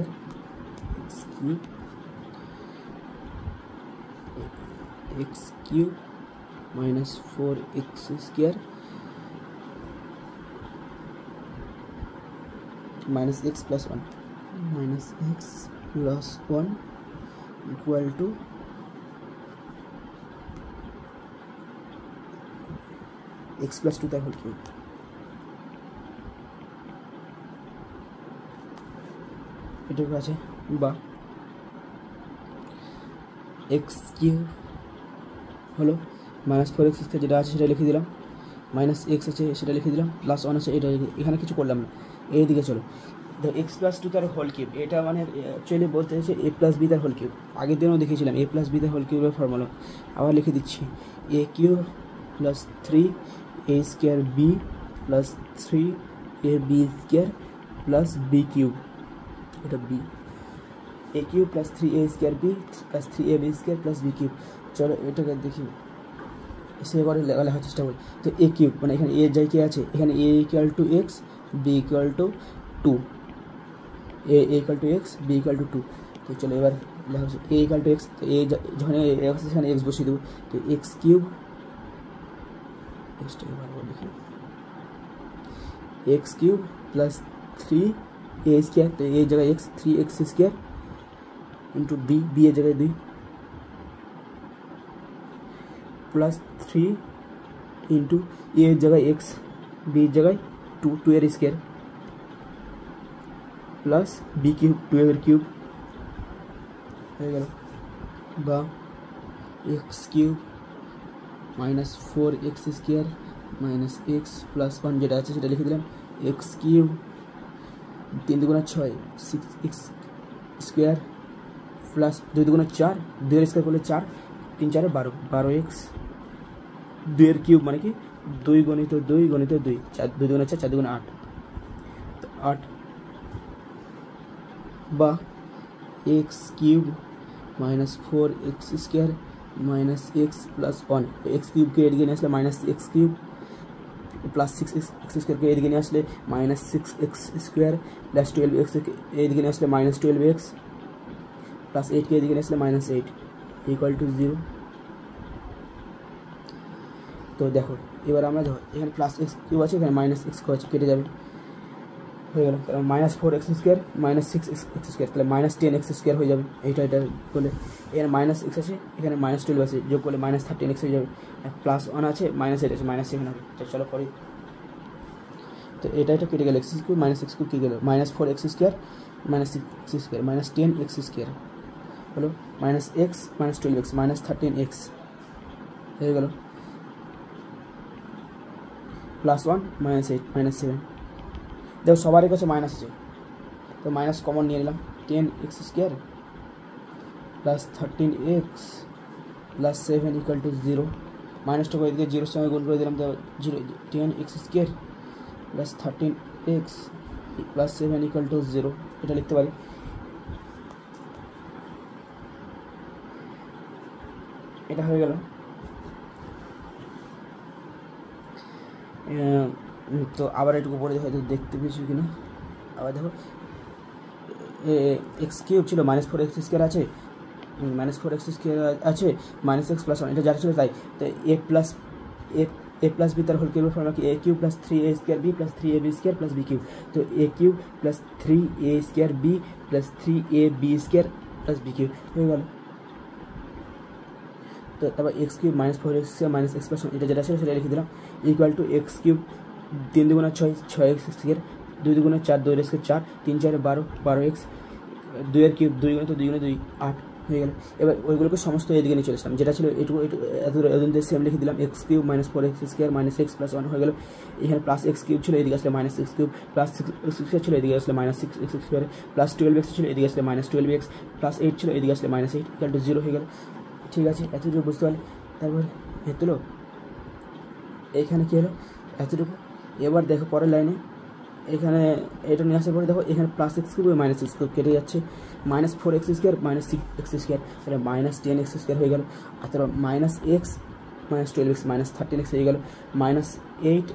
- 4x² minus x plus one, minus x plus one equal to x plus two তার হোল কিউব। এটুকু আছে, বা এক্স কিউব হলো মাইনাস ফোর এক্স যেটা আছে সেটা লিখে দিলাম, মাইনাস এক্স আছে সেটা লিখে দিলাম, প্লাস ওয়ান আছে এটা এখানে কিছু করলাম না। এইদিকে চলো, দেখো এক্স প্লাস টু তার হোল কিউব, এটা মানে অ্যাকচুয়ালি বলতে চাইছে এ প্লাস বি তার হোল কিউব। আগের দিনও দেখিয়েছিলাম এ প্লাস বি তার হোল কিউবের ফর্মুলা, আবার লিখে দিচ্ছি a cube plus three a square b plus three a b square plus b cube, এটা b, a cube plus three a square b plus three a b square plus b cube. চলো এটাকে দেখি সে করে লেখার চেষ্টা করি। তো a cube মানে এখানে এ যাই কে আছে, এখানে a equal to x, b equal to two, a equal to x, b equal to two. তো চলো এবার লেখা হচ্ছে এ ইকুয়াল টু এক্স, তো এ যখন এক্স সেখানে এক্স বসিয়ে দেবো। তো এক্স কিউব, এক্সটাকে ভালো লিখি, x cube plus three a square, তো এই জায়গায় x, three x square into b, b এর জায়গায় দুই, প্লাস থ্রি ইন্টু এ এর জায়গায় এক্স, বি এর জায়গায় টু, টু এর square plus b cube, two এর কিউব হয়ে গেল, বা x cube minus four x square minus x plus one যেটা আছে সেটা লিখে দিলাম, এক্স কিউব তিন দুগুণা ছয়, সিক্স এক্স স্কোয়ার প্লাস দুই দুগুণা চার, দুইয়ের স্কোয়ার করলে চার, তিন চারে বারো, বারো এক্স, দুইয়ের কিউব মানে কি দুই গণিত দুই গণিত দুই, চার দুই দুগুণা চার, চার দুগুণা আট, তো আট, বা x cube minus four x square minus x plus one, x কিউবকে এদিকে নিয়ে আসলে minus x cube plus six x স্কোয়ারকে এদিকে নিয়ে আসলে minus six x square plus twelve x এদিকে নিয়ে আসলে মাইনাস টুয়েলভ এক্স প্লাস এইটকে এদিকে নিয়ে আসলে minus eight equal to zero. তো দেখো এবার আমরা দেখো এখানে প্লাস এক্স কিউব আছে, এখানে মাইনাস এক্স আছে, কেটে যাবে, হয়ে গেল। তাহলে minus four x square minus six x square, তাহলে মাইনাস টেন এক্স স্কোয়ার হয়ে যাবে, এটা করলে এখানে মাইনাস এক্স আছে, এখানে মাইনাস টুয়েলভ আছে, যোগ করলে মাইনাস থার্টিন এক্স হয়ে যাবে, প্লাস ওয়ান আছে, মাইনাস এইট আছে, মাইনাস সেভেন হবে। চলো করি, তো এটা কেটে গেল, x cube minus x cube কেটে গেল, minus four x square minus six x square minus ten x square হলো minus x minus twelve x minus thirteen x হয়ে গেল, plus one minus eight minus seven. দেখো সবারই কাছে minus আছে, তো মাইনাস কমন নিয়ে নিলাম, ten x square plus thirteen x plus seven equal to zero, মাইনাসটা করে দিকে জিরোর সঙ্গে গুণ করে দিলাম, তো zero, ten x square plus thirteen x plus seven equal to zero, এটা লিখতে পারি। এটা হয়ে গেল। তো আবার এটুকু পরে হয়তো দেখতে পেয়েছি কিনা, আবার দেখো এক্স কিউব ছিল মাইনাস ফোর এক্স স্কোয়ার আছে, মাইনাস ফোর এক্স স্কোয়ার আছে, মাইনাস এক্স প্লাস ওয়ান, এটা যারা ছিল তাই। তো এ প্লাস বি তার হোল কিউবের ফর্মুলা কি, a cube plus three a square b plus three a b square plus b cube. তো a cube plus three a square b plus three a b square plus b cube হয়ে গেল। তো তারপর x cube minus four x square minus x plus one, এটা যেটা ছিল সেটা লিখে দিলাম, ইকুয়াল টু এক্স কিউব তিন দুগুণা ছয়, ছয় এক্স স্কোয়ার, দুই দুগুণা চার, দুই স্কোয়ার চার, তিন চারে বারো, বারো এক্স, দুইয়ের কিউব দুই গুণে তো দুই গুণে দুই, আট হয়ে গেল। এবার ওইগুলোকে সমস্ত এদিকে নিয়ে চলে আসলাম, যেটা ছিল এটুকু এতদিন সেম লিখে দিলাম, x cube minus four x square minus x plus one হয়ে গেল। এখানে প্লাস এক্স কিউব ছিল, এদিকে আসলে minus x cube, plus six x square ছিল, এদিকে আসলে minus six x square, plus twelve x ছিল, এদিকে আসলে minus twelve x, plus eight ছিল, এদিকে আসলে minus eight equal to zero হয়ে গেল। ঠিক আছে, এতটুকু বুঝতে পারলে। তারপর এতলো এখানে কী হলো এতটুকু। এবার দেখো পরের লাইনে এখানে এটা নিয়ে আসার পরে দেখো এখানে plus x cube minus x cube কেটে যাচ্ছে, minus four x square minus six x square, তাহলে মাইনাস টেন এক্স স্কোয়ার হয়ে গেল। আর তারপর minus x minus twelve x minus thirteen x হয়ে গেল, মাইনাস এইট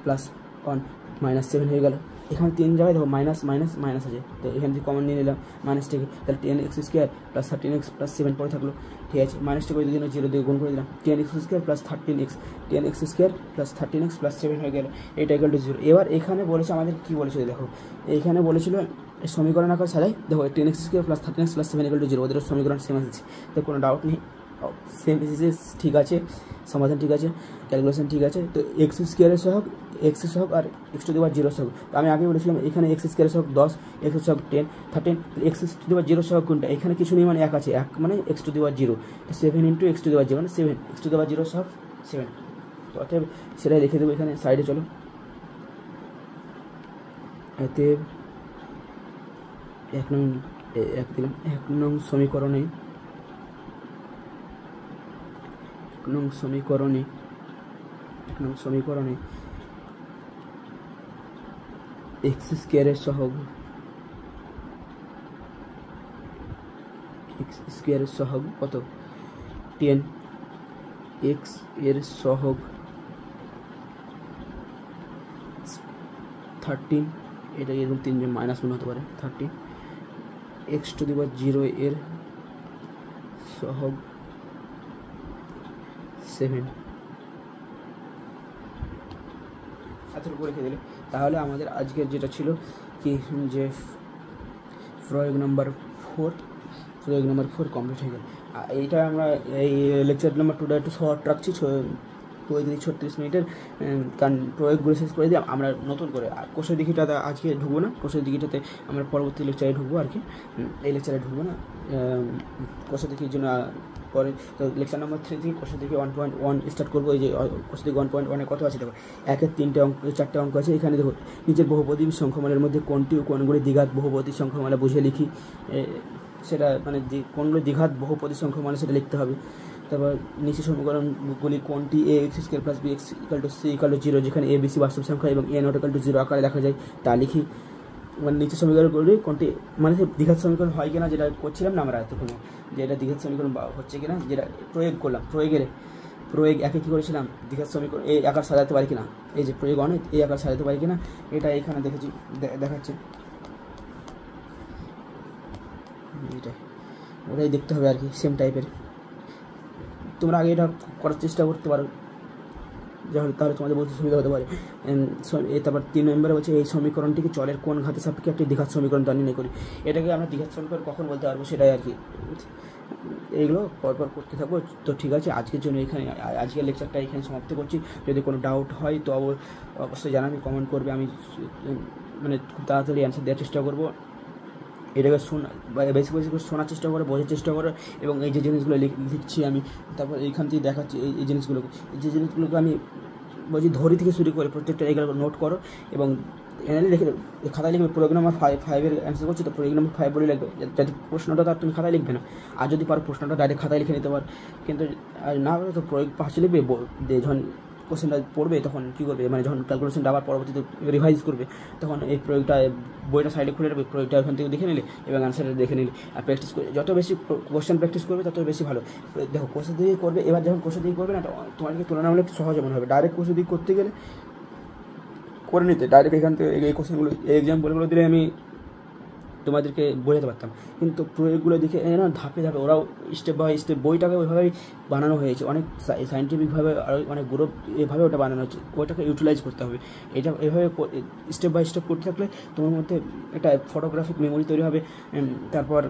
প্লাস ওয়ান -7 হয়ে গেল। এখানে 3 জায়গায় দেখো মাইনাস মাইনাস মাইনাস আছে, তো এখান থেকে কমন নিয়ে নিলাম মাইনাসটাকে, তাহলে 10x² + 13x + 7 পরে থাকলো, ঠিক আছে। মাইনাসটা করে দিলাম, 0 দিয়ে গুণ করে দিলাম, 10x² + 13x, 10x² + 13x + 7 হয়ে গেল, এটা = 0। এবার এখানে বলেছে আমাদের কী বলেছিল দেখো, এইখানে বলেছিল সমীকরণ আকার সাজাই, দেখো 10x² + 13x + 7 = 0, ওদের সমীকরণ সেম আছে, তো কোনো ডাউট নেই, সেম এসেছে, ঠিক আছে, সমাধান ঠিক আছে, ক্যালকুলেশন ঠিক আছে। তো x² সহগ x সহগ আর x⁻0 সহগ, তো আমি আগে বলেছিলাম এখানে x² সহগ 10, x সহগ 10, 13, x⁻0 সহগ কোনটা, এখানে কিছু নেই মানে 1 আছে, 1 মানে x⁻0, তো 7 × x⁻0 মানে 7, x⁻0 সহগ 7, তো অতএব সেটাই লিখে দেবো এখানে সাইডে। চলো, অতএব 1 নং সমীকরণে x² সহগ কত, 10, x এর সহগ 13, এটা এরকম 3 মাইনাস মনে হতে পারে, 13, x⁻0 এর সহগ 7, এতটুকু রেখে দিলে তাহলে আমাদের আজকের যেটা ছিল কি, যে প্রয়োগ নম্বর 4 কমপ্লিট হয়ে গেল। এইটা আমরা এই লেকচার নম্বর 2টা একটু শর্ট রাখছি, 36 মিনিটের, কারণ প্রয়োগগুলো শেষ করে দিয়ে আমরা নতুন করে কোষের দিঘিটাতে আজকে ঢুকবো না, কোষের দিঘিটাতে আমরা পরবর্তী লেকচারে ঢুকবো আর কি, এই লেকচারে ঢুকবো না, কোষের দিঘির জন্য পরে। তো লেকচার নম্বর 3 থেকে কোষের দিঘি 1.1 স্টার্ট করবো। এই যে কোষের দিঘি 1.1-এ কত আছে দেখো, 1-এর 4টে অঙ্ক আছে, এখানে দেখো নিচের বহুপদী সংখ্যামালার মধ্যে কোনটি ও কোনগুলি দ্বিঘাত বহুপদী সংখ্যামালা বুঝে লিখি, সেটা মানে কোনগুলো দ্বিঘাত বহুপদী সংখ্যামালা সেটা লিখতে হবে। তারপর নিচে সমীকরণগুলি কোনটি ax² + bx = c = 0, যেখানে a b c বাস্তব সংখ্যা এবং a ≠ 0 আকারে দেখা যায় তা লিখি। মানে নিচে সমীকরণগুলি কোনটি মানে দ্বিঘাত সমীকরণ হয় কিনা, যেটা করছিলাম না আমরা এতক্ষণে, যে এটা দ্বিঘাত সমীকরণ হচ্ছে কিনা, যেটা প্রয়োগ করলাম, প্রয়োগ একে কী করেছিলাম, দ্বিঘাত সমীকরণ এই আকার সাজাতে পারি কিনা, এই যে প্রয়োগ অনেক এই আকার সাজাতে পারি কিনা, এটা এখানে দেখাচ্ছে, ওটাই দেখতে হবে আর কি, সেম টাইপের। তোমরা আগে এটা করার চেষ্টা করতে পারো, তাহলে তোমাদের বুঝতে সুবিধা হতে পারে। তারপর 3 নম্বরে বলছে এই সমীকরণটিকে চলের কোন ঘাতের সাপেক্ষে একটি দ্বিঘাত সমীকরণ নির্ণয় করি। এটাকে আমরা দ্বিঘাত সমীকরণ কখন বলতে পারবো সেটাই আর কি, এইগুলো পরপর করতে থাকবো। তো ঠিক আছে, আজকের জন্য আজকের লেকচারটা এখানে সমাপ্ত করছি। যদি কোনো ডাউট হয় তো অবশ্যই জানাবি, কমেন্ট করবে, আমি মানে খুব তাড়াতাড়ি অ্যান্সার দেওয়ার চেষ্টা করবো। এটাকে বেশি করে শোনার চেষ্টা করো, বোঝার চেষ্টা করো, এবং এই যে জিনিসগুলো লিখছি আমি, তারপর এইখান থেকে দেখাচ্ছি এই জিনিসগুলোকে আমি বলছি ধরি থেকে শুরু করে প্রত্যেকটা এগুলো নোট করো, এবং এনালি লিখে খাতায় লিখবে। প্রয়োগ নম্বর 5-এর অ্যান্সার করছি, তো প্রয়োগ নম্বর 5 বলে লিখবে, যাতে প্রশ্নটা তার তুমি খাতায় লিখবে না, আর যদি পারো প্রশ্নটা ডাইরেক্ট খাতায় লিখে নিতে পারো, কিন্তু না হলে তো প্রয়োগ 5 লিখবে। যখন কোশ্চেনটা পড়বে তখন কী করবে, মানে যখন ক্যালকুলেশনটা আবার পরবর্তীতে রিভাইজ করবে, তখন এই প্রয়োগটা বইটা সাইডে খুলে রাখবে, প্রয়োগটা ওখান থেকে দেখে নিলে এবং অ্যান্সারটা দেখে নিলে, আর প্র্যাকটিস করে যত বেশি কোশ্চেন প্র্যাকটিস করবে তত বেশি ভালো। দেখো কোশ্চেন দিকে করবে, এবার যখন কোশ্চেন দিকে করবে না, তোমাকে তুলনামূলক সহজ মনে হবে। ডাইরেক্ট কোশ্চেন দিকে করতে গেলে করে নিতে, ডাইরেক্ট এখান থেকে এই কোশ্চেনগুলো এই এক্সাম্পলগুলো দিলে আমি তোমাদেরকে বোঝাতে পারতাম, কিন্তু প্রয়োগগুলো দেখে না ধাপে ধাপে ওরাও স্টেপ বাই স্টেপ বইটাকে ওইভাবেই বানানো হয়েছে, অনেক সায়েন্টিফিকভাবে আর অনেক গ্রুপ এভাবে ওটা বানানো হচ্ছে, ওইটাকে ইউটিলাইজ করতে হবে। এটা এভাবে স্টেপ বাই স্টেপ করতে থাকলে তোমার মধ্যে একটা ফটোগ্রাফিক মেমোরি তৈরি হবে, তারপর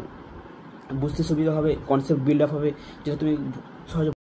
বুঝতে সুবিধা হবে, কনসেপ্ট বিল্ড আপ হবে, যেটা তুমি সহজে